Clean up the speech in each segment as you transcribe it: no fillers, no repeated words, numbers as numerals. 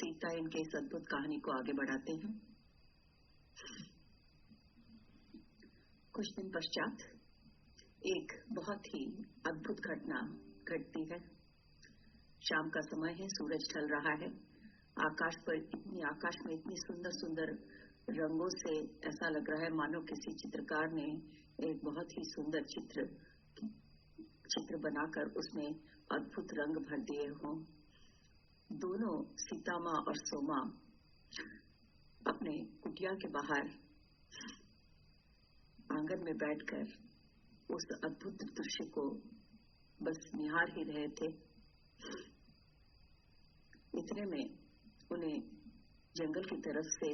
सीता इनके इस अद्भुत कहानी को आगे बढ़ाते हैं। कुछ दिन पश्चात एक बहुत ही अद्भुत घटना घटती है। शाम का समय है, सूरज ढल रहा है। आकाश में इतनी सुंदर सुंदर रंगों से ऐसा लग रहा है मानो किसी चित्रकार ने एक बहुत ही सुंदर चित्र बनाकर उसमें अद्भुत रंग भर दिए हों। दोनों सीता माँ और सोमा अपने कुटिया के बाहर आंगन में बैठकर उस अद्भुत दृश्य को बस निहार ही रहे थे। इतने में उन्हें जंगल की तरफ से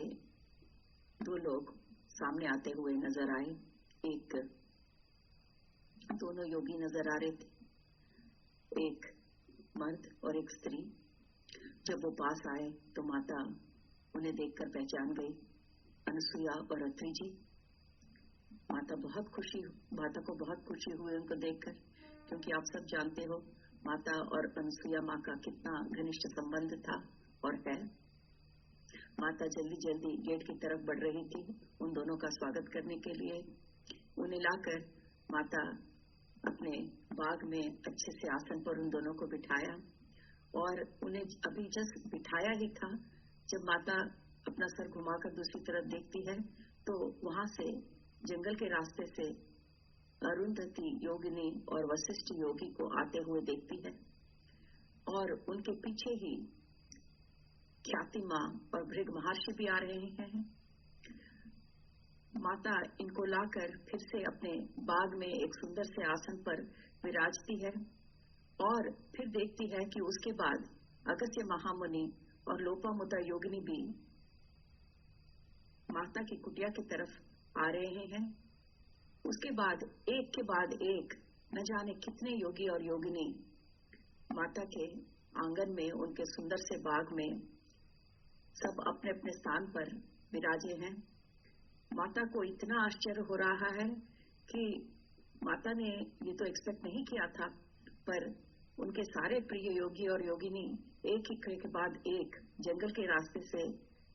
दो लोग सामने आते हुए नजर आए। दोनों योगी नजर आ रहे थे, एक मर्द और एक स्त्री। जब वो पास आए तो माता उन्हें देखकर पहचान गई, अनुसुईया और अत्रि जी। माता को बहुत खुशी हुई उनको देखकर, क्योंकि आप सब जानते हो माता और अनुसुईया माँ का कितना घनिष्ठ संबंध था और है। माता जल्दी जल्दी गेट की तरफ बढ़ रही थी उन दोनों का स्वागत करने के लिए। उन्हें लाकर माता अपने बाग में अच्छे से आसन पर उन दोनों को बिठाया और उन्हें अभी जस्ट बिठाया ही था, जब माता अपना सर घुमाकर दूसरी तरफ देखती है तो वहां से जंगल के रास्ते से अरुंधति योगिनी और वशिष्ठ योगी को आते हुए देखती है और उनके पीछे ही ख्याति माँ और भृग महर्षि भी आ रहे हैं। माता इनको लाकर फिर से अपने बाग में एक सुंदर से आसन पर विराजती है और फिर देखती है कि उसके बाद अगस्त्य महामुनि और लोपामुद्रा योगिनी भी माता की कुटिया की तरफ आ रहे हैं। उसके बाद एक न जाने कितने योगी और योगिनी माता के आंगन में, उनके सुंदर से बाग में सब अपने अपने स्थान पर विराजे हैं। माता को इतना आश्चर्य हो रहा है कि माता ने ये तो एक्सपेक्ट नहीं किया था, पर उनके सारे प्रिय योगी और योगिनी एक ही के बाद एक जंगल के रास्ते से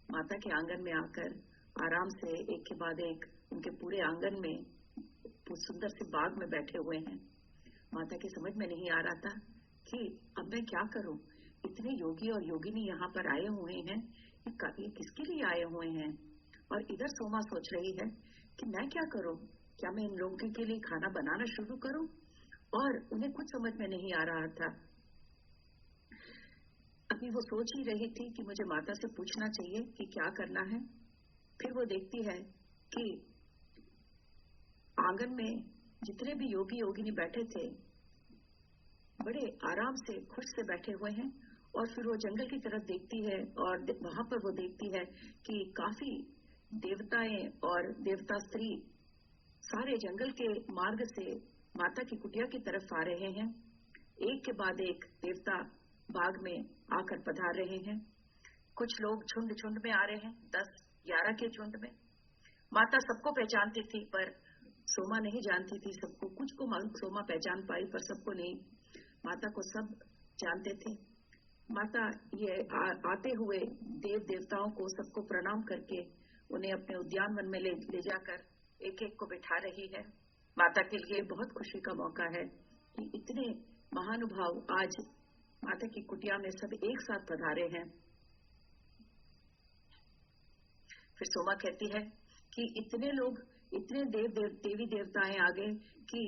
माता के आंगन में आकर आराम से एक के बाद एक उनके पूरे आंगन में सुंदर से बाग में बैठे हुए हैं। माता की समझ में नहीं आ रहा था कि अब मैं क्या करूं। इतने योगी और योगिनी यहाँ पर आए हुए हैं, ये किसके लिए आए हुए हैं। और इधर सोमा सोच रही है कि मैं क्या करूं, क्या मैं इन लोगों के लिए खाना बनाना शुरू करूं। और उन्हें कुछ समझ में नहीं आ रहा था। अभी वो सोच ही रही थी कि मुझे माता से पूछना चाहिए कि क्या करना है। फिर वो देखती है कि आंगन में जितने भी योगी योगिनी बैठे थे बड़े आराम से खुश से बैठे हुए हैं। और फिर वो जंगल की तरफ देखती है और वहां पर वो देखती है कि काफी देवताएं और देवता स्त्री सारे जंगल के मार्ग से माता की कुटिया की तरफ आ रहे हैं। एक के बाद एक देवता बाग में आकर पधार रहे हैं। कुछ लोग झुंड झुंड में आ रहे हैं, 10-11 के झुंड में। माता सबको पहचानती थी, पर सोमा नहीं जानती थी सबको। कुछ को सोमा पहचान पाई, पर सबको नहीं। माता को सब जानते थे। माता ये आते हुए देव देवताओं को सबको प्रणाम करके उन्हें अपने उद्यानवन में ले जाकर एक एक को बिठा रही है। माता के लिए बहुत खुशी का मौका है कि इतने महानुभाव आज माता की कुटिया में सब एक साथ पधारे हैं। फिर सोमा कहती है कि इतने लोग, इतने देवी देवताएं आ गए कि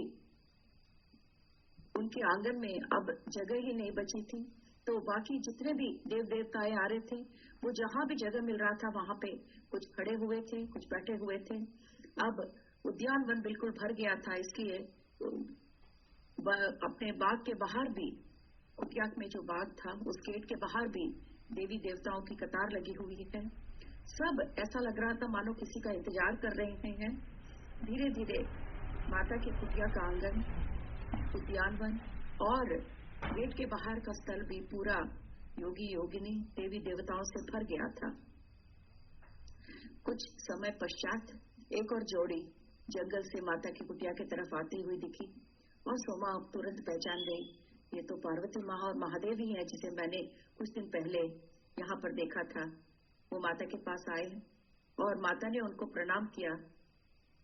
उनके आंगन में अब जगह ही नहीं बची थी। तो बाकी जितने भी देव देवताएं आ रहे थे वो जहां भी जगह मिल रहा था वहां पे कुछ खड़े हुए थे, कुछ बैठे हुए थे। अब उद्यानवन बिल्कुल भर गया था, इसलिए अपने बाग के बाहर भी, कुटिया में जो बाग था उस गेट के बाहर भी देवी देवताओं की कतार लगी हुई है। सब ऐसा लग रहा था मानो किसी का इंतजार कर रहे हैं। धीरे धीरे माता की कुटिया का आंगन, उद्यानवन और गेट के बाहर का स्थल भी पूरा योगी योगिनी देवी देवताओं से भर गया था। कुछ समय पश्चात एक और जोड़ी जंगल से माता की कुटिया की तरफ आती हुई दिखी और सोमा तुरंत पहचान गई, ये तो पार्वती माँ और महादेव ही हैं जिसे मैंने कुछ दिन पहले यहाँ पर देखा था, वो माता के पास आए और माता ने उनको प्रणाम किया।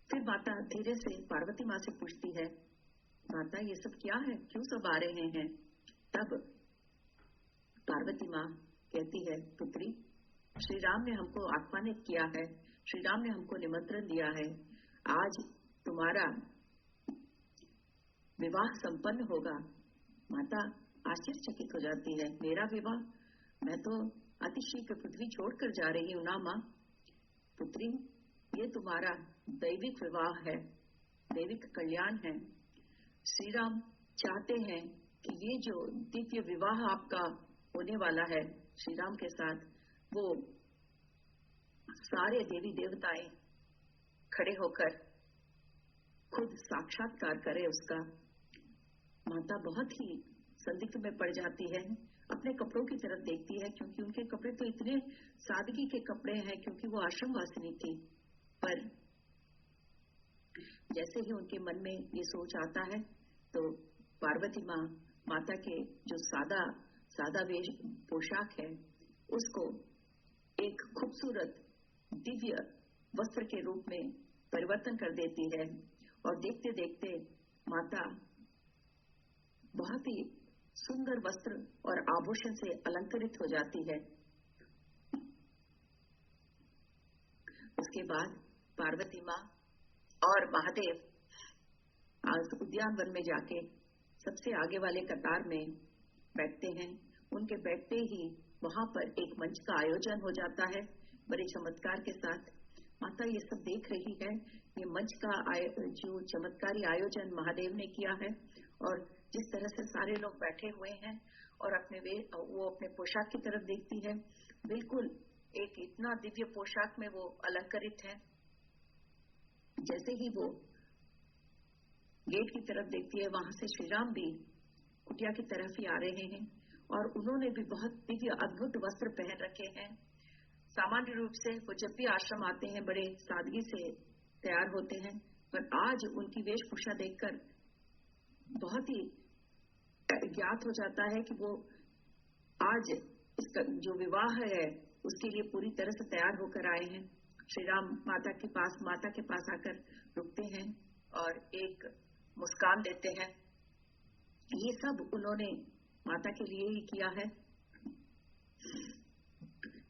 फिर माता धीरे से पार्वती माँ से पूछती है, माता ये सब क्या है, क्यों सब आ रहे हैं? तब पार्वती माँ कहती है, पुत्री, श्री राम ने हमको आह्वानित किया है, श्री राम ने हमको निमंत्रण दिया है, आज तुम्हारा विवाह संपन्न होगा। माता आश्चर्यचकित हो जाती है, मेरा विवाह? मैं तो अतिशीघ्र पृथ्वी छोड़कर जा रही हूँ ना माँ। पुत्री, ये तुम्हारा दैविक विवाह है, दैविक कल्याण है। श्री राम चाहते हैं कि ये जो दिव्य विवाह आपका होने वाला है श्री राम के साथ, वो सारे देवी देवताएं खड़े होकर खुद साक्षात्कार करें उसका। माता बहुत ही संदिग्ध में पड़ जाती है, अपने कपड़ों की तरफ देखती है, क्योंकि उनके कपड़े तो इतने सादगी के कपड़े हैं, क्योंकि वो आश्रम वासिनी थी। पर जैसे ही उनके मन में ये सोच आता है, तो पार्वती माँ माता के जो सादा वेश पोशाक है, उसको एक खूबसूरत दिव्य वस्त्र के रूप में परिवर्तन कर देती है। और देखते देखते माता बहुत ही सुंदर वस्त्र और आभूषण से अलंकृत हो जाती है। उसके बाद पार्वती माँ और महादेव आज उद्यानवन में जाके सबसे आगे वाले कतार में बैठते हैं। उनके बैठते ही वहां पर एक मंच का आयोजन हो जाता है, बड़े चमत्कार के साथ। माता ये सब देख रही है, ये मंच का जो चमत्कारी आयोजन महादेव ने किया है, और जिस तरह से सारे लोग बैठे हुए हैं और वो अपने पोशाक की तरफ देखती है, बिल्कुल एक इतना दिव्य पोशाक में वो अलंकृत है। जैसे ही वो गेट की तरफ देखती है, वहां से श्री राम भी कुटिया की तरफ ही आ रहे हैं, और उन्होंने भी बहुत दिव्य अद्भुत वस्त्र पहन रखे हैं। सामान्य रूप से वो जब भी आश्रम आते हैं बड़े सादगी से तैयार होते हैं, पर आज उनकी वेशभूषा देखकर बहुत ही ज्ञात हो जाता है कि वो आज इसका जो विवाह है उसके लिए पूरी तरह से तैयार होकर आए हैं। श्री राम माता के पास आकर रुकते हैं और एक मुस्कान देते हैं। ये सब उन्होंने माता के लिए ही किया है।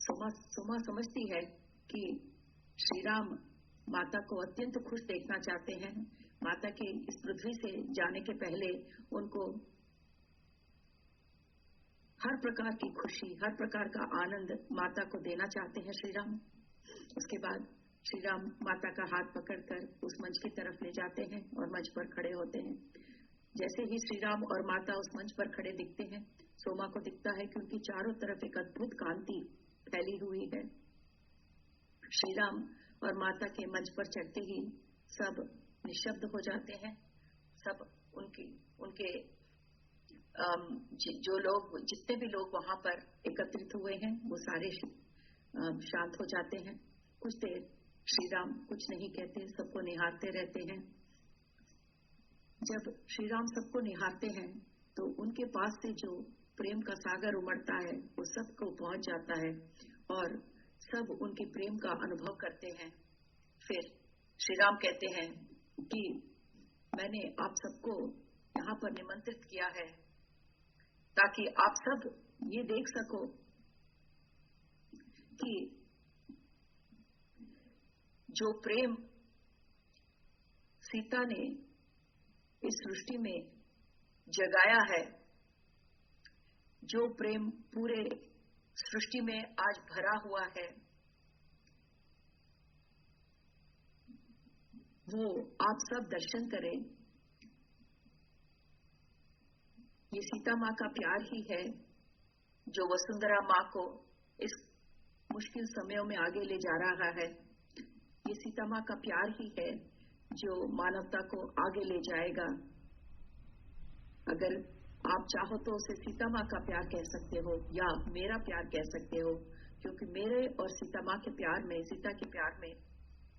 सोमा समझती है कि श्री राम माता को अत्यंत खुश देखना चाहते हैं। माता के इस पृथ्वी से जाने के पहले उनको हर प्रकार की खुशी, हर प्रकार का आनंद माता को देना चाहते हैं श्री राम। उसके बाद श्री राम माता का हाथ पकड़कर उस मंच की तरफ ले जाते हैं और मंच पर खड़े होते हैं। जैसे ही श्री राम और माता उस मंच पर खड़े दिखते हैं, सोमा को दिखता है कि उनकी चारों तरफ एक अद्भुत कांति फैली हुई है। श्री राम और माता के मंच पर चढ़ते ही सब निशब्द हो जाते हैं। सब उनके जो लोग, जितने भी लोग वहां पर एकत्रित हुए हैं, वो सारे शांत हो जाते हैं। कुछ देर श्री राम कुछ नहीं कहते, सबको निहारते रहते हैं। जब श्री राम सबको निहारते हैं तो उनके पास से जो प्रेम का सागर उमड़ता है वो सबको पहुंच जाता है और सब उनके प्रेम का अनुभव करते हैं। फिर श्री राम कहते हैं कि मैंने आप सबको यहाँ पर निमंत्रित किया है ताकि आप सब ये देख सको कि जो प्रेम सीता ने इस सृष्टि में जगाया है, जो प्रेम पूरे सृष्टि में आज भरा हुआ है, वो आप सब दर्शन करें। ये सीता माँ का प्यार ही है जो वसुंधरा माँ को इस मुश्किल समयों में आगे ले जा रहा है। ये सीता माँ का प्यार ही है जो मानवता को आगे ले जाएगा। अगर आप चाहो तो उसे सीता माँ का प्यार कह सकते हो या मेरा प्यार कह सकते हो, क्योंकि मेरे और सीता माँ के प्यार में, सीता के प्यार में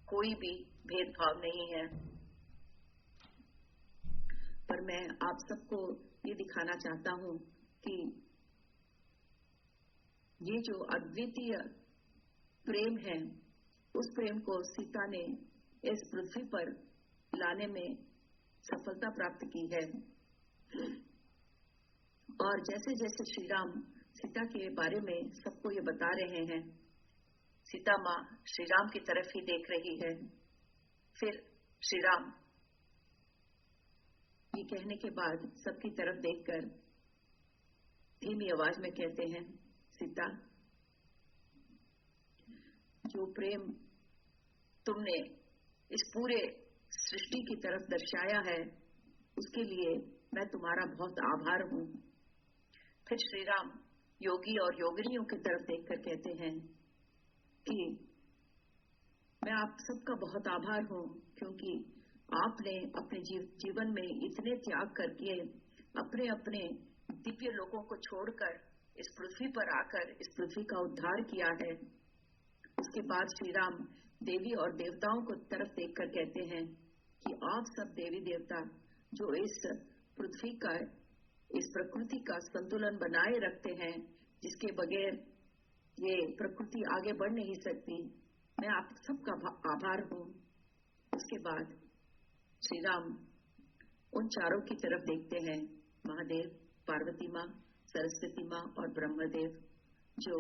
कोई भी भेदभाव नहीं है। पर मैं आप सबको ये दिखाना चाहता हूँ कि ये जो अद्वितीय प्रेम है, उस प्रेम को सीता ने इस पृथ्वी पर लाने में सफलता प्राप्त की है। और जैसे जैसे श्री राम सीता के बारे में सबको ये बता रहे हैं, सीता माँ श्री राम की तरफ ही देख रही है। फिर श्री राम ये कहने के बाद सबकी तरफ देखकर धीमी आवाज में कहते हैं, सीता, जो प्रेम तुमने इस पूरे सृष्टि की तरफ दर्शाया है, उसके लिए मैं तुम्हारा बहुत आभार हूं। फिर श्री राम योगी और योगिनियों की तरफ देखकर कहते हैं कि मैं आप सबका बहुत आभार हूं, क्योंकि आपने अपने जीवन में इतने त्याग करके अपने अपने दिव्य लोगों को छोड़कर इस पृथ्वी पर आकर इस पृथ्वी का उद्धार किया है। उसके बाद श्री राम देवी और देवताओं को तरफ देखकर कहते हैं कि आप सब देवी देवता जो इस पृथ्वी का, इस प्रकृति का संतुलन बनाए रखते हैं, जिसके बगैर ये प्रकृति आगे बढ़ नहीं सकती, मैं आप सबका आभार हूं। उसके बाद श्री राम उन चारों की तरफ देखते हैं, महादेव, पार्वती माँ, सरस्वती माँ और ब्रह्मदेव, जो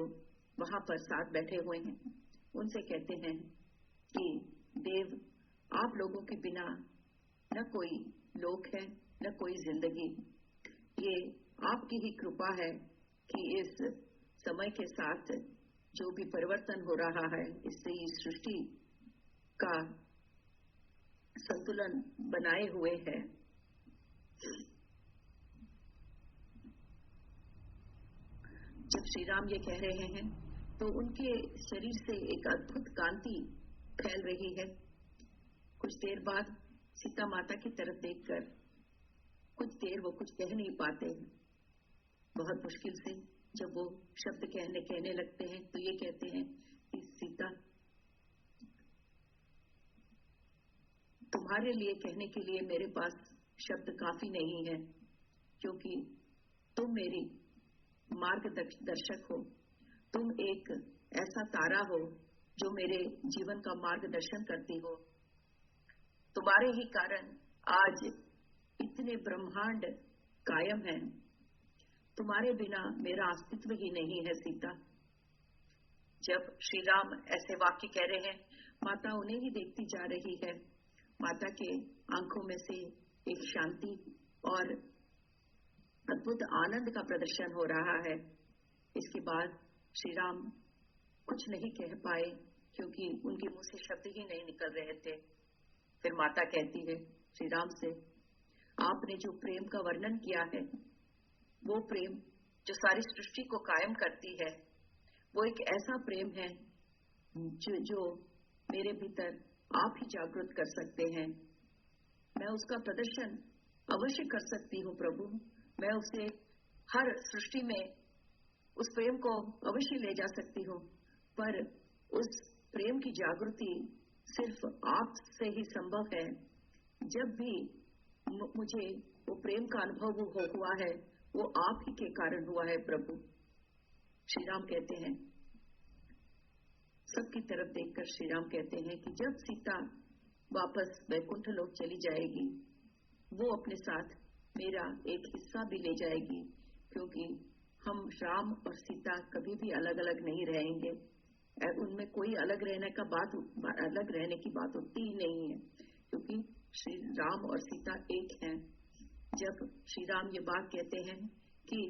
वहां पर साथ बैठे हुए हैं। उनसे कहते हैं कि देव, आप लोगों के बिना न कोई लोक है न कोई जिंदगी। ये आपकी ही कृपा है कि इस समय के साथ जो भी परिवर्तन हो रहा है, इससे इस सृष्टि का संतुलन बनाए हुए है। जब श्री राम ये कह रहे हैं तो उनके शरीर से एक अद्भुत कांति फैल रही है। कुछ देर बाद सीता माता की तरफ देखकर कुछ देर वो कुछ कह नहीं पाते। बहुत मुश्किल से जब वो शब्द कहने लगते हैं तो ये कहते हैं कि सीता, तुम्हारे लिए कहने के लिए मेरे पास शब्द काफी नहीं है, क्योंकि तुम मेरी मार्गदर्शक हो। तुम एक ऐसा तारा हो जो मेरे जीवन का मार्गदर्शन करती हो। तुम्हारे ही कारण आज इतने ब्रह्मांड कायम हैं। तुम्हारे बिना मेरा अस्तित्व ही नहीं है सीता। जब श्री राम ऐसे वाक्य कह रहे हैं, माता उन्हें ही देखती जा रही है। माता के आंखों में से एक शांति और अद्भुत आनंद का प्रदर्शन हो रहा है। इसके बाद श्री राम कुछ नहीं कह पाए, क्योंकि उनके मुंह से शब्द ही नहीं निकल रहे थे। फिर माता कहती है श्री राम से, आपने जो प्रेम का वर्णन किया है, वो प्रेम जो सारी सृष्टि को कायम करती है, वो एक ऐसा प्रेम है जो मेरे भीतर आप ही जागृत कर सकते हैं। मैं उसका प्रदर्शन अवश्य कर सकती हूँ प्रभु। मैं उसे हर सृष्टि में उस प्रेम को अवश्य ले जा सकती हूँ, पर उस प्रेम की जागृति सिर्फ आप से ही संभव है। जब भी मुझे वो प्रेम का अनुभव हुआ है, वो आप ही के कारण हुआ है प्रभु। श्री राम कहते हैं, सबकी तरफ देखकर श्री राम कहते हैं कि जब सीता वापस वैकुंठ लोक चली जाएगी, वो अपने साथ मेरा एक हिस्सा भी ले जाएगी, क्योंकि हम राम और सीता कभी भी अलग अलग नहीं रहेंगे। उनमें कोई अलग रहने की बात होती ही नहीं है, क्योंकि श्री राम और सीता एक हैं। जब श्री राम ये बात कहते हैं कि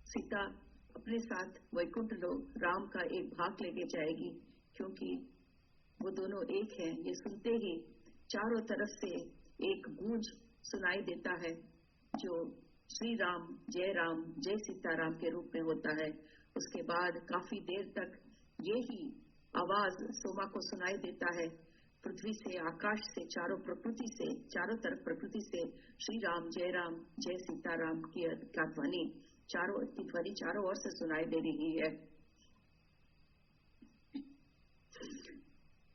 सीता अपने साथ वैकुंठ लोक राम का एक भाग लेके जाएगी, क्योंकि वो दोनों एक हैं, ये सुनते ही चारों तरफ से एक गूंज सुनाई देता है, जो श्री राम जय सीताराम के रूप में होता है। उसके बाद काफी देर तक ये ही आवाज सोमा को सुनाई देता है। पृथ्वी से, आकाश से, चारों तरफ प्रकृति से श्री राम जय सीताराम की ध्वनि चारों ओर से सुनाई दे रही है।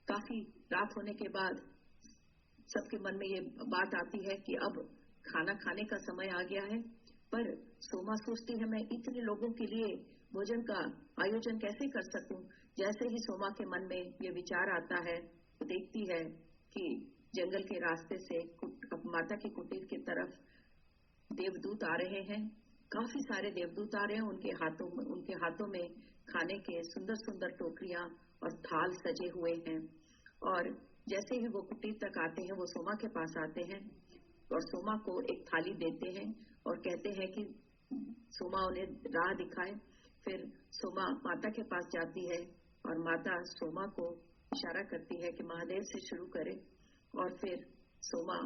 काफी रात होने के बाद सबके मन में ये बात आती है कि अब खाना खाने का समय आ गया है, पर सोमा सोचती है मैं इतने लोगों के लिए भोजन का आयोजन कैसे कर सकूं। जैसे ही सोमा के मन में ये विचार आता है, वो देखती है कि जंगल के रास्ते से माता की कुटीर की तरफ देवदूत आ रहे हैं। काफी सारे देवदूत आ रहे हैं। उनके हाथों में खाने के सुंदर सुंदर टोकरियां और थाल सजे हुए हैं। और जैसे ही वो कुटीर तक आते हैं, वो सोमा के पास आते हैं और सोमा को एक थाली देते हैं और कहते हैं कि सोमा उन्हें राह दिखाए। फिर सोमा माता के पास जाती है और माता सोमा को इशारा करती है कि महादेव से शुरू करे। और फिर सोमा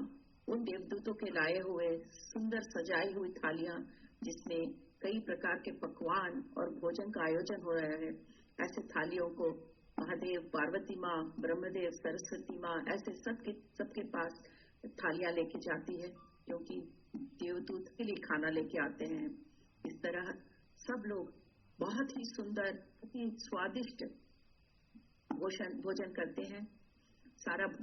उन देवदूतों के लाए हुए सुंदर सजाई हुई थालियां, जिसमें कई प्रकार के पकवान और भोजन का आयोजन हो रहा है, ऐसे थालियों को महादेव, पार्वती माँ, ब्रह्मदेव, सरस्वती माँ, ऐसे सबके पास थालियां लेके जाती है, क्योंकि देवदूत के लिए खाना लेके आते हैं। इस तरह सब लोग बहुत ही सुंदर, बहुत ही स्वादिष्ट भोजन करते हैं।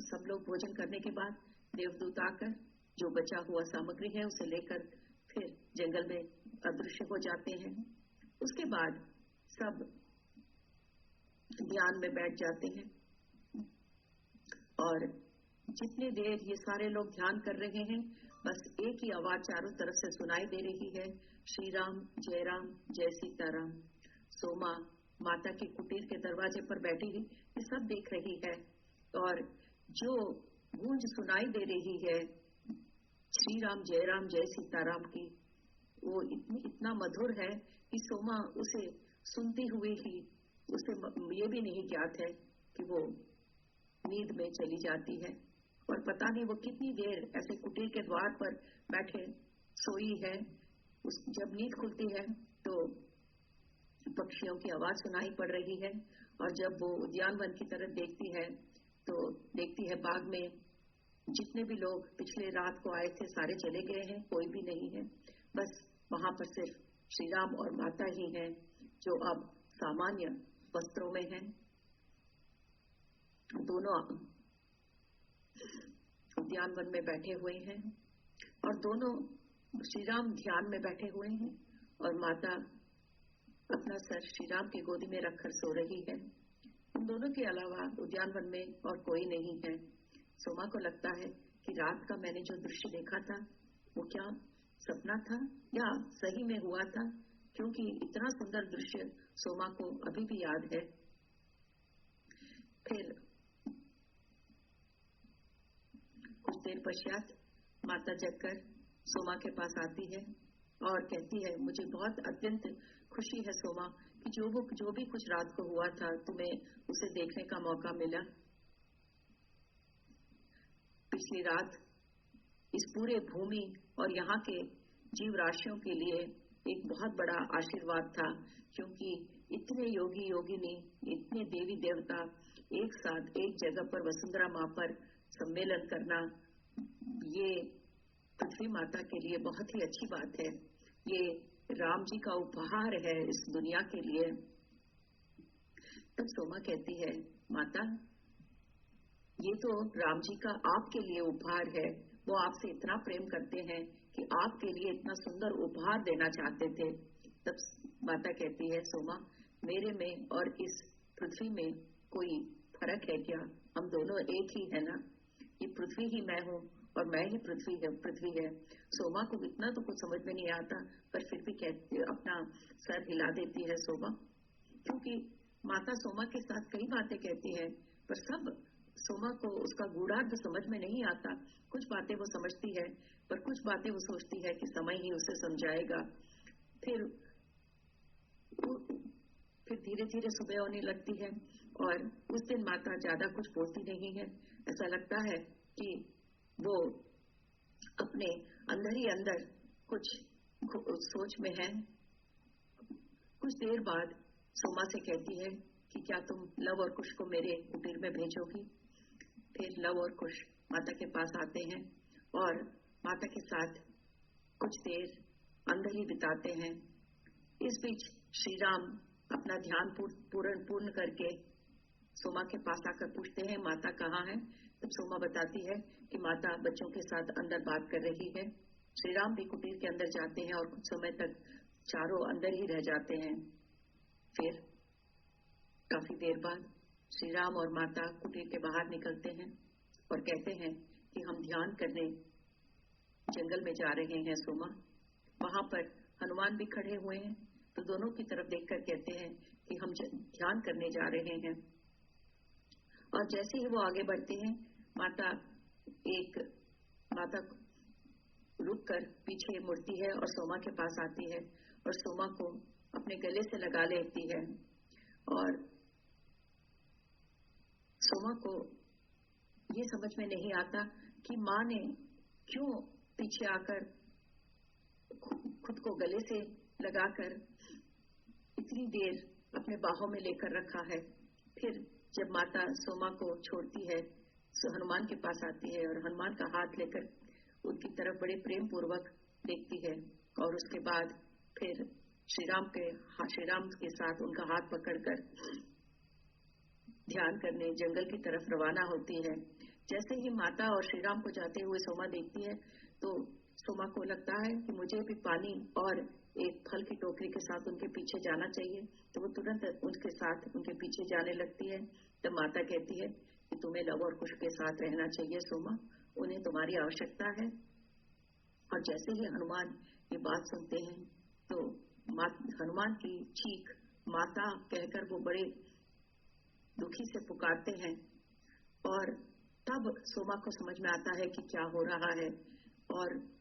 सब लोग भोजन करने के बाद देवदूत आकर जो बचा हुआ सामग्री है उसे लेकर फिर जंगल में अदृश्य हो जाते हैं। उसके बाद सब ध्यान में बैठ जाते हैं और जितनी देर ये सारे लोग ध्यान कर रहे हैं, बस एक ही आवाज चारों तरफ से सुनाई दे रही है, श्री राम, जय सीताराम। सोमा माता की कुटीर के दरवाजे पर बैठी हुई ये सब देख रही है और जो गूंज सुनाई दे रही है श्री राम, जय सीताराम की, वो इतना मधुर है कि सोमा उसे सुनती हुई ही उसे ये भी नहीं ज्ञात है कि वो नींद में चली जाती है। और पता नहीं वो कितनी देर ऐसे कुटीर के द्वार पर बैठे सोई है। जब नींद खुलती है तो पक्षियों की आवाज सुनाई पड़ रही है और जब वो उद्यानवन की तरफ देखती है तो देखती है बाग में जितने भी लोग पिछले रात को आए थे सारे चले गए हैं, कोई भी नहीं है। बस वहां पर सिर्फ श्री राम और माता ही हैं जो अब सामान्य वस्त्रों में हैं। दोनों उद्यानवन में बैठे हुए हैं और दोनों श्री राम ध्यान में बैठे हुए हैं और माता अपना सर श्री राम की गोदी में रखकर सो रही है। उन दोनों के अलावा उद्यानवन में और कोई नहीं है। सोमा को लगता है कि रात का मैंने जो दृश्य देखा था वो क्या सपना था या सही में हुआ था, क्योंकि इतना सुंदर दृश्य सोमा को अभी भी याद है। फिर कुछ देर पश्चात माता जगकर सोमा के पास आती है और कहती है, मुझे बहुत अत्यंत खुशी है सोमा कि जो भी कुछ रात को हुआ था तुम्हें उसे देखने का मौका मिला। पिछली रात इस पूरे भूमि और यहाँ के जीव राशियों के लिए एक बहुत बड़ा आशीर्वाद था, क्योंकि इतने योगी योगिनी, इतने देवी देवता एक साथ एक जगह पर वसुंधरा माँ पर सम्मेलन करना, ये पृथ्वी माता के लिए बहुत ही अच्छी बात है। ये राम जी का उपहार है इस दुनिया के लिए। तब सोमा कहती है, माता ये तो राम जी का आपके लिए उपहार है। वो आपसे इतना प्रेम करते हैं कि आपके लिए इतना सुंदर उपहार देना चाहते थे। तब माता कहती है, सोमा मेरे में और इस पृथ्वी में कोई फर्क है क्या? हम दोनों एक ही है ना। ये पृथ्वी ही मैं हूँ और मैं ही पृथ्वी है। सोमा को इतना तो कुछ समझ में नहीं आता, पर फिर भी अपना सर हिला देती है सोमा, क्योंकि माता सोमा के साथ कई बातें कहती है पर सब सोमा को उसका गूढ़ार्थ समझ में नहीं आता। कुछ बातें वो समझती है पर कुछ बातें वो सोचती है कि समय ही उसे समझाएगा। फिर धीरे धीरे सुबह होने लगती है और उस दिन माता ज्यादा कुछ बोलती नहीं है। ऐसा लगता है कि वो अपने अंदर ही अंदर कुछ सोच में है। कुछ देर बाद सोमा से कहती है कि क्या तुम लव और कुश को मेरे कुटीर में भेजोगी? फिर लव और कुश माता के पास आते हैं और माता के साथ कुछ देर अंदर ही बिताते हैं। इस बीच श्री राम अपना ध्यान पूर्ण करके सोमा के पास आकर पूछते हैं, माता कहाँ है? तब सोमा बताती है कि माता बच्चों के साथ अंदर बात कर रही है। श्री राम भी कुटीर के अंदर जाते हैं और कुछ समय तक चारों अंदर ही रह जाते हैं। फिर काफी देर बाद श्री राम और माता कुटीर के बाहर निकलते हैं और कहते हैं कि हम ध्यान करने जंगल में जा रहे हैं सोमा। वहां पर हनुमान भी खड़े हुए हैं, तो दोनों की तरफ देखकर कहते हैं कि हम ध्यान करने जा रहे हैं। और जैसे ही वो आगे बढ़ते हैं, माता रुककर पीछे मुड़ती है और सोमा के पास आती है और सोमा को अपने गले से लगा लेती है। और सोमा को ये समझ में नहीं आता कि माँ ने क्यों पीछे आकर खुद को गले से लगाकर इतनी देर अपने बाहों में लेकर रखा है। फिर जब माता सोमा को छोड़ती है, हनुमान के पास आती है और हनुमान का हाथ लेकर उनकी तरफ बड़े प्रेम पूर्वक देखती है। और उसके बाद फिर श्री राम के साथ उनका हाथ पकड़कर ध्यान करने जंगल की तरफ रवाना होती है। जैसे ही माता और श्री राम को जाते हुए सोमा देखती है, तो सोमा को लगता है कि मुझे भी पानी और एक फल की टोकरी के साथ उनके पीछे जाना चाहिए। तो वो तुरंत उनके साथ उनके पीछे जाने लगती है। तब माता कहती है कि तुम्हें लव और कुश के साथ रहना चाहिए सोमा, उन्हें तुम्हारी आवश्यकता है। और जैसे ही हनुमान ये बात सुनते हैं, तो हनुमान की चीख माता कहकर वो बड़े दुखी से पुकारते हैं। और तब सोमा को समझ में आता है कि क्या हो रहा है। और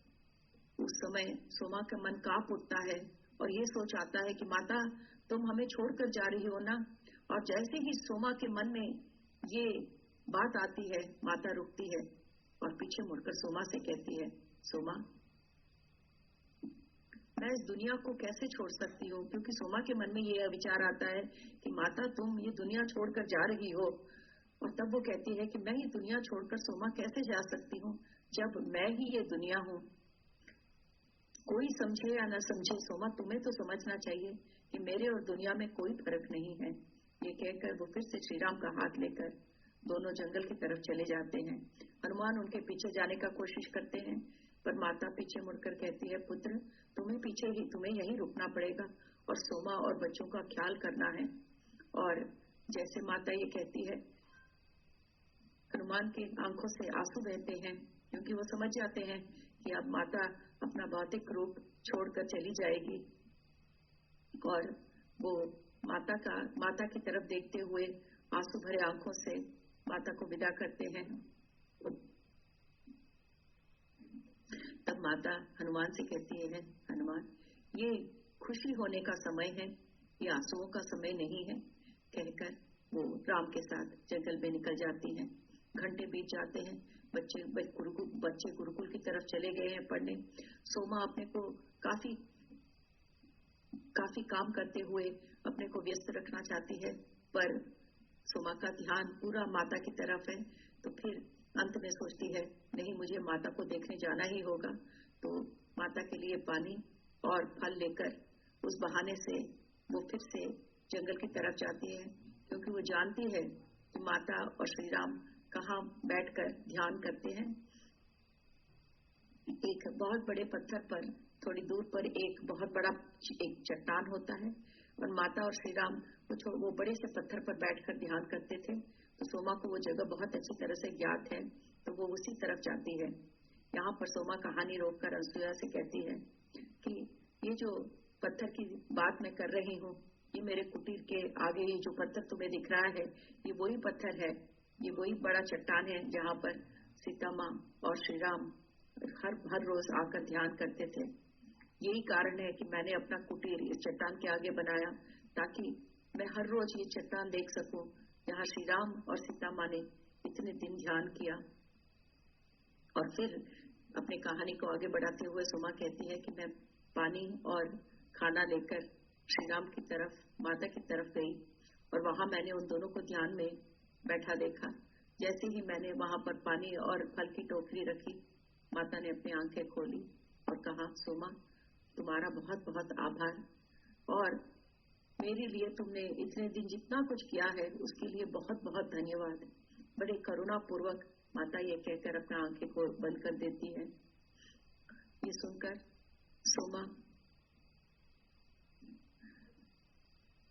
उस समय सोमा का मन कांप उठता है और ये सोच आता है कि माता तुम हमें छोड़कर जा रही हो ना। और जैसे ही सोमा के मन में ये बात आती है, माता रुकती है और पीछे मुड़कर सोमा से कहती है, सोमा मैं इस दुनिया को कैसे छोड़ सकती हूँ। क्योंकि सोमा के मन में ये विचार आता है कि माता तुम ये दुनिया छोड़कर जा रही हो। और तब वो कहती है कि मैं ये दुनिया छोड़कर सोमा कैसे जा सकती हूँ, जब मैं ही ये दुनिया हूँ। कोई समझे या न समझे सोमा, तुम्हें तो समझना चाहिए कि मेरे और दुनिया में कोई फर्क नहीं है। ये कहकर वो फिर से श्री राम का हाथ लेकर दोनों जंगल की तरफ चले जाते हैं। हनुमान उनके पीछे जाने का कोशिश करते हैं, पर माता पीछे मुड़कर कहती है, पुत्र तुम्हें यहीं रुकना पड़ेगा और सोमा और बच्चों का ख्याल करना है। और जैसे माता ये कहती है, हनुमान की आंखों से आंसू बहते हैं, क्योंकि वो समझ जाते हैं कि अब माता अपना भौतिक रूप छोड़कर चली जाएगी। और वो माता की तरफ देखते हुए आंसू भरे आंखों से माता को विदा करते हैं। तब माता हनुमान से कहती है, हनुमान ये खुशी होने का समय है, ये आंसुओं का समय नहीं है। कहकर वो राम के साथ जंगल में निकल जाती हैं। घंटे बीत जाते हैं, बच्चे गुरुकुल की तरफ चले गए हैं पढ़ने। सोमा अपने को काफी काम करते हुए अपने को व्यस्त रखना चाहती है, पर सोमा का ध्यान पूरा माता की तरफ है। तो फिर अंत में सोचती है, नहीं मुझे माता को देखने जाना ही होगा। तो माता के लिए पानी और फल लेकर उस बहाने से वो फिर से जंगल की तरफ जाती है, क्योंकि वो जानती है कि माता और श्री राम कहाँ बैठकर ध्यान करते हैं। एक बहुत बड़े पत्थर पर थोड़ी दूर पर एक बहुत बड़ा चट्टान होता है और माता और श्री राम वो बड़े से पत्थर पर बैठकर ध्यान करते थे। तो सोमा को वो जगह बहुत अच्छी तरह से ज्ञात है, तो वो उसी तरफ जाती है। यहाँ पर सोमा कहानी रोककर अनसुया से कहती है कि ये जो पत्थर की बात मैं कर रही हूँ, ये मेरे कुटीर के आगे ये जो पत्थर तुम्हें दिख रहा है, ये वही पत्थर है, ये वही बड़ा चट्टान है जहाँ पर सीता माँ और श्री राम हर रोज आकर ध्यान करते थे। यही कारण है कि मैंने अपना कुटीर इस चट्टान के आगे बनाया, ताकि मैं हर रोज ये चट्टान देख सकूं जहाँ श्री राम और सीता माँ ने इतने दिन ध्यान किया। और फिर अपनी कहानी को आगे बढ़ाते हुए सोमा कहती है कि मैं पानी और खाना लेकर श्री राम की तरफ माता की तरफ गई और वहां मैंने उन दोनों को ध्यान में बैठा देखा। जैसे ही मैंने वहां पर पानी और फल की टोकरी रखी, माता ने अपनी आंखें खोली और कहा, सोमा तुम्हारा बहुत बहुत आभार, और मेरे लिए तुमने इतने दिन जितना कुछ किया है उसके लिए बहुत बहुत धन्यवाद। बड़े करुणा पूर्वक माता ये कहकर अपनी आंखें को बंद कर देती है। ये सुनकर सोमा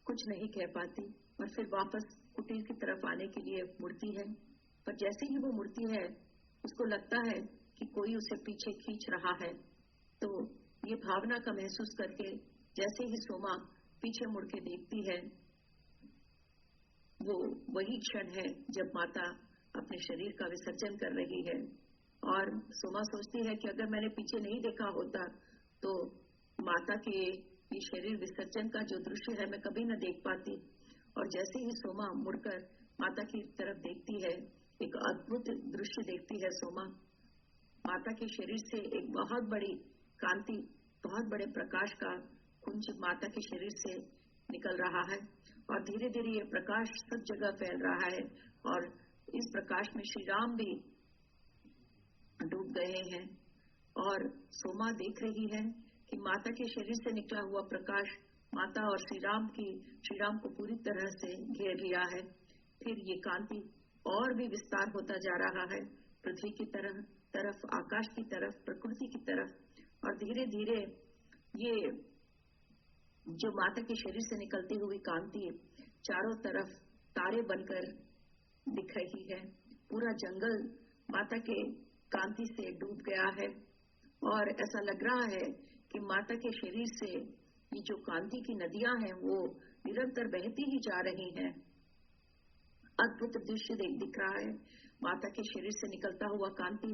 कुछ कुछ नहीं कह पाती और फिर वापस कुटीर की तरफ आने के लिए मुड़ती है। पर जैसे ही वो मुड़ती है उसको लगता है कि कोई उसे पीछे खींच रहा है। तो ये भावना का महसूस करके जैसे ही सोमा पीछे मुड़ के देखती है, वो वही क्षण है जब माता अपने शरीर का विसर्जन कर रही है। और सोमा सोचती है कि अगर मैंने पीछे नहीं देखा होता तो माता के ये शरीर विसर्जन का जो दृश्य है मैं कभी न देख पाती। और जैसे ही सोमा मुड़कर माता की तरफ देखती है, एक अद्भुत दृश्य देखती है सोमा। माता के शरीर से एक बहुत बड़ी कांति, बहुत बड़े प्रकाश का कुंज माता के शरीर से निकल रहा है और धीरे धीरे ये प्रकाश सब जगह फैल रहा है। और इस प्रकाश में श्री राम भी डूब गए हैं। और सोमा देख रही है कि माता के शरीर से निकला हुआ प्रकाश माता और श्री राम को पूरी तरह से घेर लिया है। फिर ये कांति और भी विस्तार होता जा रहा है, पृथ्वी की तरफ, आकाश की तरफ, प्रकृति की तरफ। और धीरे धीरे ये जो माता के शरीर से निकलती हुई कांति चारों तरफ तारे बनकर दिख रही है। पूरा जंगल माता के कांति से डूब गया है और ऐसा लग रहा है कि माता के शरीर से ये जो कांति की नदियां हैं वो निरंतर बहती ही जा रही हैं। अद्भुत दृश्य दिख रहा है। माता के शरीर से निकलता हुआ कांति,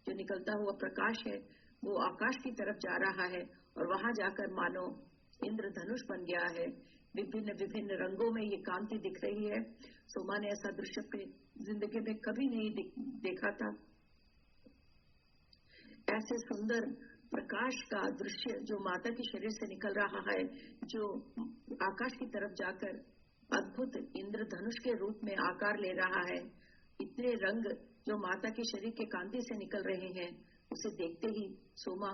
जो निकलता हुआ प्रकाश है, वो आकाश की तरफ जा रहा है और वहां जाकर मानो इंद्रधनुष बन गया है। विभिन्न विभिन्न रंगों में ये कांति दिख रही है। सोमा ने ऐसा दृश्य अपनी जिंदगी में कभी नहीं देखा था। ऐसे सुंदर प्रकाश का दृश्य जो माता के शरीर से निकल रहा है, जो आकाश की तरफ जाकर अद्भुत इंद्रधनुष के रूप में आकार ले रहा है। इतने रंग जो माता के शरीर के कांति से निकल रहे हैं, उसे देखते ही सोमा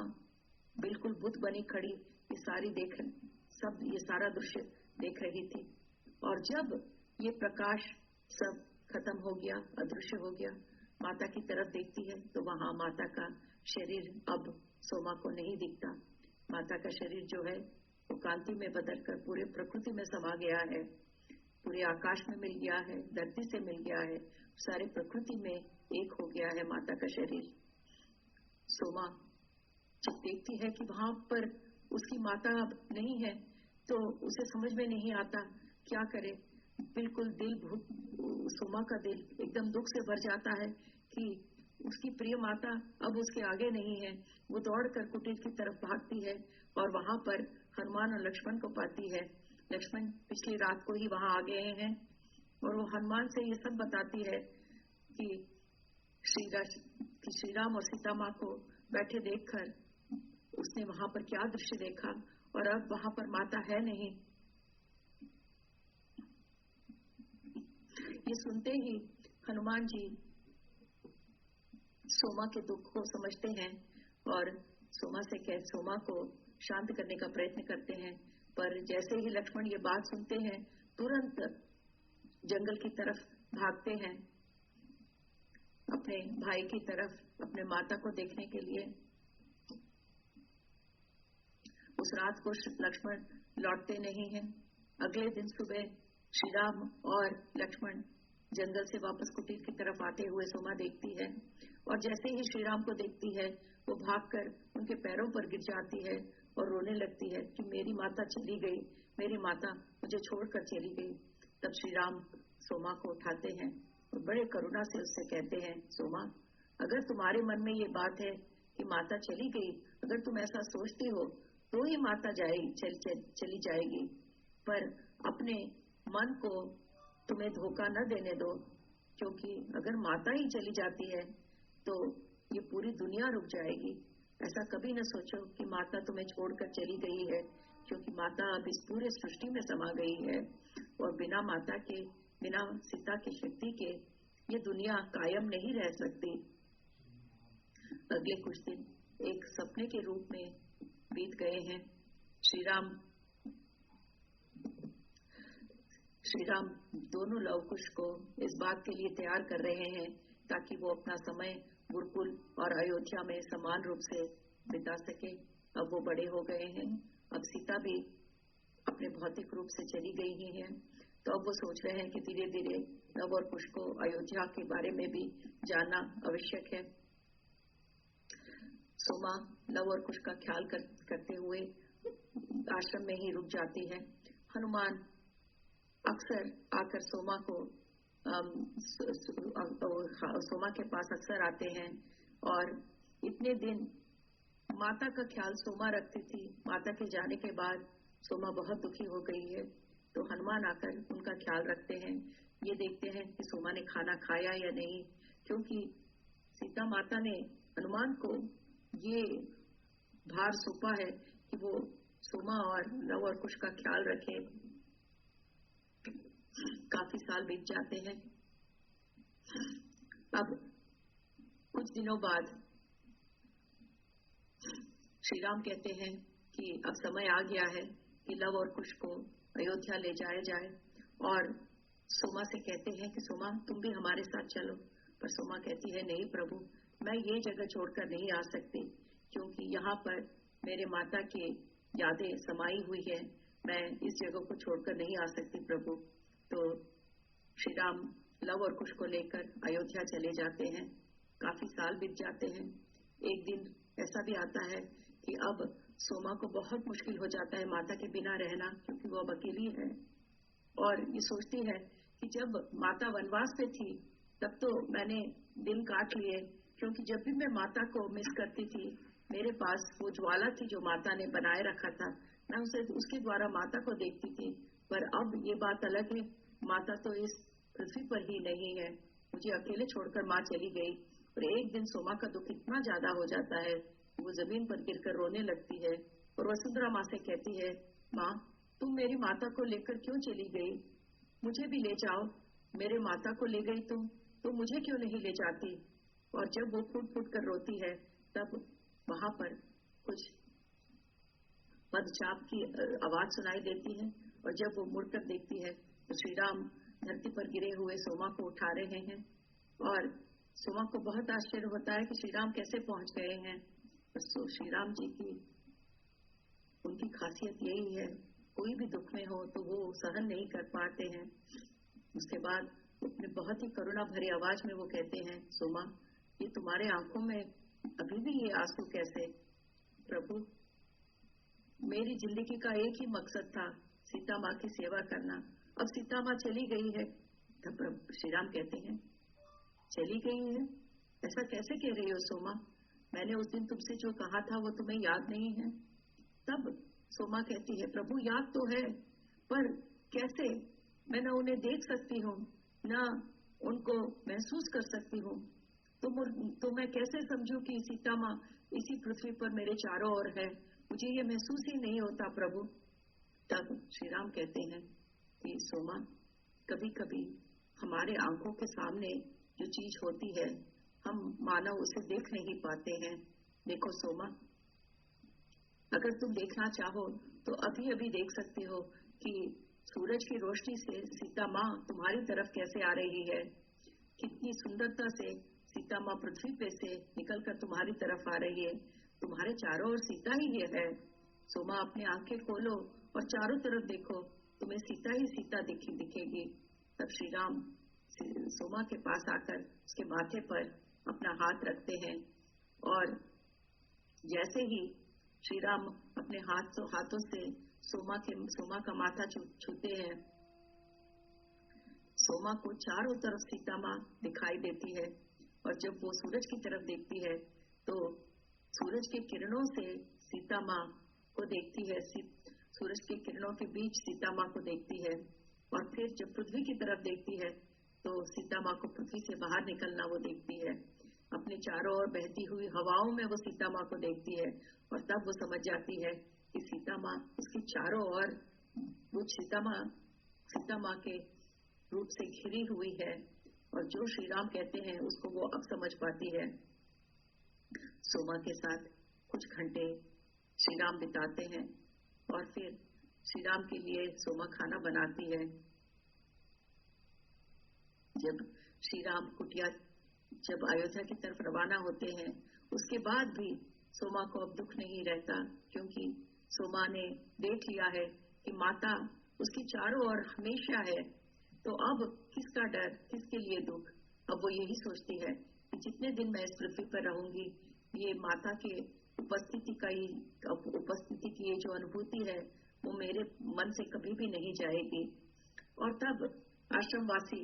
बिल्कुल बुत बनी खड़ी ये सारा दृश्य देख रही थी। और जब ये प्रकाश सब खत्म हो गया, अदृश्य हो गया, माता की तरफ देखती है तो वहां माता का शरीर अब सोमा को नहीं दिखता। माता का शरीर जो है वो कांति में बदलकर पूरे प्रकृति में समा गया है, पूरे आकाश में मिल गया है, धरती से मिल गया है, सारे प्रकृति में एक हो गया है माता का शरीर। सोमा जब देखती है कि वहां पर उसकी माता अब नहीं है तो उसे समझ में नहीं आता क्या करे। बिल्कुल सोमा का दिल एकदम दुख से भर जाता है कि उसकी प्रिय माता अब उसके आगे नहीं है। वो दौड़कर कुटीर की तरफ भागती है और वहां पर हनुमान और लक्ष्मण को पाती है। लक्ष्मण पिछली रात को ही वहां आ गए हैं और वो हनुमान से ये सब बताती है कि श्री राम और सीता माँ को बैठे देखकर उसने वहां पर क्या दृश्य देखा और अब वहां पर माता है नहीं। ये सुनते ही हनुमान जी सोमा के दुख को समझते हैं और सोमा को शांत करने का प्रयत्न करते हैं। पर जैसे ही लक्ष्मण ये बात सुनते हैं, तुरंत जंगल की तरफ भागते हैं अपने भाई की तरफ, अपने माता को देखने के लिए। उस रात को लक्ष्मण लौटते नहीं हैं। अगले दिन सुबह श्री राम और लक्ष्मण जंगल से वापस कुटीर की तरफ आते हुए सोमा देखती है और जैसे ही श्री राम को देखती है वो भागकर उनके पैरों पर गिर जाती है और रोने लगती है कि मेरी माता चली गई, मेरी माता मुझे छोड़कर चली गई। तब श्री राम सोमा को उठाते हैं और बड़े करुणा से उससे कहते हैं, सोमा, अगर तुम्हारे मन में ये बात है कि माता चली गई, अगर तुम ऐसा सोचती हो तो ही माता चली जाएगी, पर अपने मन को तुम्हें धोखा न देने दो, क्योंकि अगर माता ही चली जाती है तो ये पूरी दुनिया रुक जाएगी। ऐसा कभी न सोचो कि माता तुम्हें छोड़कर चली गई है, क्योंकि माता अब इस पूरे सृष्टि में समा गई है और बिना माता के, बिना सीता की शक्ति के ये दुनिया कायम नहीं रह सकती। अगले कुछ दिन एक सपने के रूप में बीत गए हैं। श्री राम दोनों लवकुश को इस बात के लिए तैयार कर रहे हैं ताकि वो अपना समय गुरुकुल और अयोध्या में समान रूप से बिता सके। अब वो बड़े हो गए हैं, अब सीता भी अपने भौतिक रूप से चली गई ही हैं, तो अब वो सोच रहे हैं कि धीरे धीरे लव और कुश को अयोध्या के बारे में भी जानना आवश्यक है। सोमा लव और कुश का ख्याल करते हुए आश्रम में ही रुक जाती है। हनुमान अक्सर आकर सोमा को सोमा के पास अक्सर आते हैं और इतने दिन माता का ख्याल सोमा रखती थी। माता के जाने के बाद सोमा बहुत दुखी हो गई है, तो हनुमान आकर उनका ख्याल रखते हैं। ये देखते हैं कि सोमा ने खाना खाया या नहीं, क्योंकि सीता माता ने हनुमान को ये भार सौंपा है कि वो सोमा और लव और कुश का ख्याल रखे। काफी साल बीत जाते हैं। अब कुछ दिनों बाद श्री राम कहते हैं कि अब समय आ गया है कि लव और कुश को अयोध्या ले जाया जाए, और सोमा से कहते हैं कि सोमा तुम भी हमारे साथ चलो। पर सोमा कहती है नहीं प्रभु, मैं ये जगह छोड़कर नहीं आ सकती, क्योंकि यहाँ पर मेरे माता की यादें समाई हुई है। मैं इस जगह को छोड़कर नहीं आ सकती प्रभु। तो श्री राम लव और कुश को लेकर अयोध्या चले जाते हैं। काफी साल बीत जाते हैं। एक दिन ऐसा भी आता है कि अब सोमा को बहुत मुश्किल हो जाता है माता के बिना रहना, क्योंकि वो अब अकेली है और ये सोचती है कि जब माता वनवास पे थी तब तो मैंने दिन काट लिए, क्योंकि जब भी मैं माता को मिस करती थी मेरे पास वो ज्वाला थी जो माता ने बनाए रखा था, मैं उसे उसके द्वारा माता को देखती थी। पर अब ये बात अलग है, माता तो इस पृथ्वी पर ही नहीं है, मुझे अकेले छोड़कर माँ चली गई। और एक दिन सोमा का दुख इतना ज्यादा हो जाता है कि वो जमीन पर गिरकर रोने लगती है और वसुंधरा माँ से कहती है, माँ तुम मेरी माता को लेकर क्यों चली गई? मुझे भी ले जाओ। मेरे माता को ले गई तुम, तो मुझे क्यों नहीं ले जाती? और जब वो फूट फूट कर रोती है तब वहां पर कुछ पदचाप की आवाज सुनाई देती है, और जब वो मुड़कर देखती है तो श्री राम धरती पर गिरे हुए सोमा को उठा रहे हैं। और सोमा को बहुत आश्चर्य होता है कि श्री राम कैसे पहुंच गए हैं। तो श्री राम जी की उनकी खासियत यही है, कोई भी दुख में हो तो वो सहन नहीं कर पाते हैं। उसके बाद अपने बहुत ही करुणा भरी आवाज में वो कहते हैं, सोमा ये तुम्हारे आंखों में अभी भी ये आंसू कैसे? प्रभु मेरी जिंदगी का एक ही मकसद था, सीता माँ की सेवा करना। अब सीता माँ चली गई है। तब श्री राम कहते हैं, चली गई है? ऐसा कैसे कह रही हो सोमा? मैंने उस दिन तुमसे जो कहा था वो तुम्हें याद नहीं है? तब सोमा कहती है, प्रभु याद तो है, पर कैसे? मैं न उन्हें देख सकती हूँ न उनको महसूस कर सकती हूँ, तो मैं कैसे समझूं कि सीता माँ इसी पृथ्वी पर मेरे चारों ओर है? मुझे ये महसूस ही नहीं होता प्रभु। तब श्री राम कहते हैं कि सोमा कभी कभी हमारे आंखों के सामने जो चीज होती है हम मानव उसे देख नहीं पाते हैं। देखो सोमा, अगर तुम देखना चाहो तो अभी अभी देख सकते हो कि सूरज की रोशनी से सीता माँ तुम्हारी तरफ कैसे आ रही है। कितनी सुंदरता से सीता माँ पृथ्वी पे से निकलकर तुम्हारी तरफ आ रही है। तुम्हारे चारों ओर सीता ही है। सोमा अपनी आंखें खोलो और चारों तरफ देखो, तुम्हें सीता ही सीता दिखेगी। तब श्री राम सोमा के पास आकर उसके माथे पर अपना हाथ रखते हैं, और जैसे ही श्री राम अपने हाथों से सोमा का माथा छूते हैं, सोमा को चारों तरफ सीता माँ दिखाई देती है। और जब वो सूरज की तरफ देखती है तो सूरज के किरणों से सीता माँ को देखती है, सूरज के किरणों के बीच सीता माँ को देखती है। और फिर जब पृथ्वी की तरफ देखती है तो सीता माँ को पृथ्वी से बाहर निकलना वो देखती है। अपने चारों ओर बहती हुई हवाओं में वो सीता माँ को देखती है, और तब वो समझ जाती है कि सीता माँ उसके चारों ओर वो सीता माँ के रूप से घिरी हुई है, और जो श्री राम कहते हैं उसको वो अब समझ पाती है। सोमा के साथ कुछ घंटे श्री राम बिताते हैं, और फिर श्री राम के लिए सोमा खाना बनाती है। जब श्री राम कुटिया जब अयोध्या की तरफ रवाना होते हैं, उसके बाद भी सोमा को अब दुख नहीं रहता, क्योंकि सोमा ने देख लिया है कि माता उसकी चारों ओर हमेशा है, तो अब किसका डर, किसके लिए दुख। अब वो यही सोचती है कि जितने दिन मैं इस पृथ्वी पर रहूंगी, ये माता के उपस्थिति की ये जो अनुभूति है वो मेरे मन से कभी भी नहीं जाएगी। और तब आश्रमवासी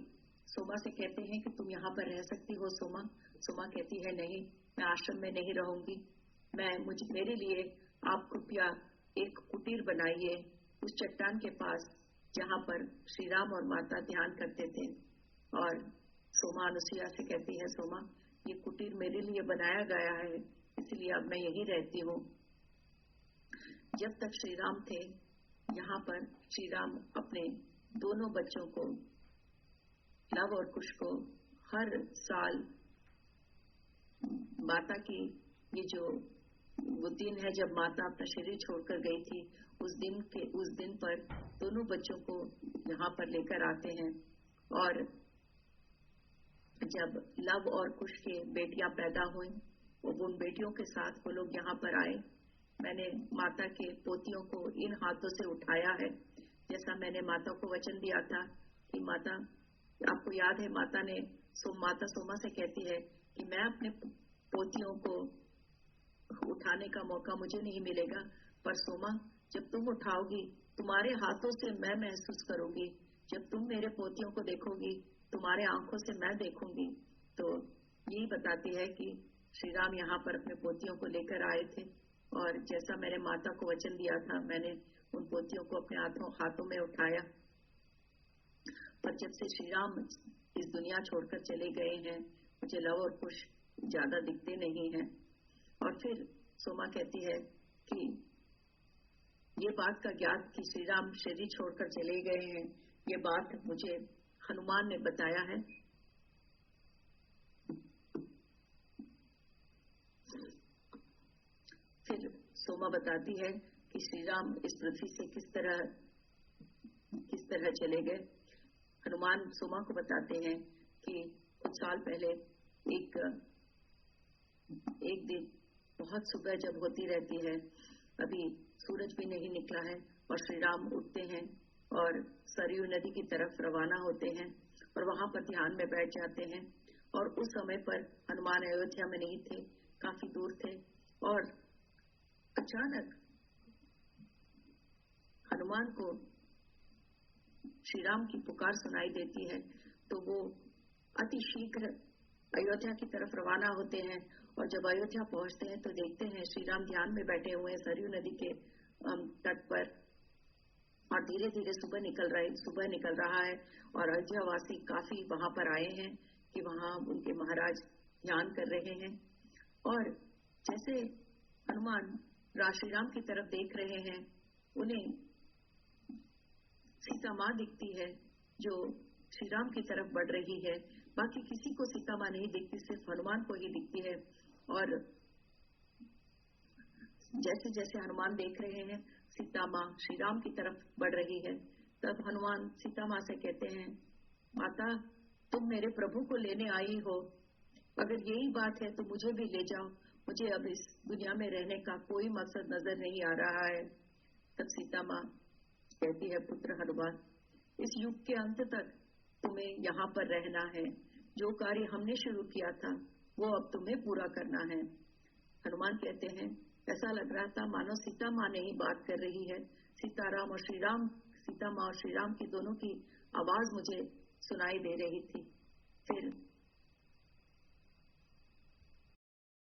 सोमा से कहते हैं कि तुम यहाँ पर रह सकती हो सोमा। सोमा कहती है नहीं, मैं आश्रम में नहीं रहूंगी। मेरे लिए आप कृपया एक कुटीर बनाइए उस चट्टान के पास जहाँ पर श्री राम और माता ध्यान करते थे। और सोमा अनुसुईया से कहती है, सोमा ये कुटीर मेरे लिए बनाया गया है, इसलिए अब मैं यही रहती हूँ। जब तक श्री राम थे यहाँ पर, श्री राम अपने दोनों बच्चों को, लव और कुश को, हर साल माता की ये जो वो दिन है जब माता अपना शरीर छोड़कर गई थी, उस दिन पर दोनों बच्चों को यहाँ पर लेकर आते हैं। और जब लव और कुश के बेटियां पैदा हुई, वो उन बेटियों के साथ वो लोग यहाँ पर आए। मैंने माता के पोतियों को इन हाथों से उठाया है, जैसा मैंने माता को वचन दिया था कि माता, आपको याद है माता सोमा से कहती है कि मैं अपने पोतियों को उठाने का मौका मुझे नहीं मिलेगा, पर सोमा जब तुम उठाओगी तुम्हारे हाथों से मैं महसूस करूंगी। जब तुम मेरे पोतियों को देखोगी तुम्हारे आंखों से मैं देखूंगी। तो यही बताती है कि श्री राम यहाँ पर अपने पोतियों को लेकर आए थे, और जैसा मैंने माता को वचन दिया था, मैंने उन पोतियों को अपने हाथों में उठाया। पर जब से श्री राम इस दुनिया छोड़कर चले गए हैं, मुझे लव और कुश ज्यादा दिखते नहीं हैं। और फिर सोमा कहती है कि ये बात का ज्ञात कि श्री राम शरीर छोड़कर चले गए हैं, ये बात मुझे हनुमान ने बताया है। फिर सोमा बताती है कि श्री राम इस पृथ्वी से किस तरह चले गए। हनुमान सोमा को बताते हैं कि कुछ साल पहले एक दिन बहुत सुबह जब होती रहती है, अभी सूरज भी नहीं निकला है, और श्री राम उठते हैं और सरयू नदी की तरफ रवाना होते हैं और वहां पर ध्यान में बैठ जाते हैं। और उस समय पर हनुमान अयोध्या में नहीं थे, काफी दूर थे, और अचानक हनुमान को श्री राम की पुकार सुनाई देती है, तो वो अति शीघ्र अयोध्या की तरफ रवाना होते हैं। और जब अयोध्या पहुंचते हैं तो देखते हैं श्री राम ध्यान में बैठे हुए हैं सरयू नदी के तट पर, और धीरे धीरे सुबह निकल रहा है, और अयोध्या वासी काफी वहां पर आए हैं कि वहां उनके महाराज ध्यान कर रहे हैं। और जैसे हनुमान श्री राम की तरफ देख रहे हैं, उन्हें सीता माँ दिखती है जो श्री राम की तरफ बढ़ रही है। बाकी किसी को सीता माँ नहीं दिखती, सिर्फ हनुमान को ही दिखती है। और जैसे जैसे हनुमान देख रहे हैं सीता माँ श्री राम की तरफ बढ़ रही है, तब हनुमान सीता माँ से कहते हैं, माता तुम मेरे प्रभु को लेने आई हो, अगर यही बात है तो मुझे भी ले जाओ, मुझे अब इस दुनिया में रहने का कोई मकसद नजर नहीं आ रहा है। तब सीता माँ कहती है, पुत्र हनुमान, इस युग के अंत तक तुम्हें यहाँ पर रहना है, जो कार्य हमने शुरू किया था वो अब तुम्हें पूरा करना है। हनुमान कहते हैं, ऐसा लग रहा था मानो सीता माँ नहीं बात कर रही है, सीता माँ और श्री राम की दोनों की आवाज मुझे सुनाई दे रही थी। फिर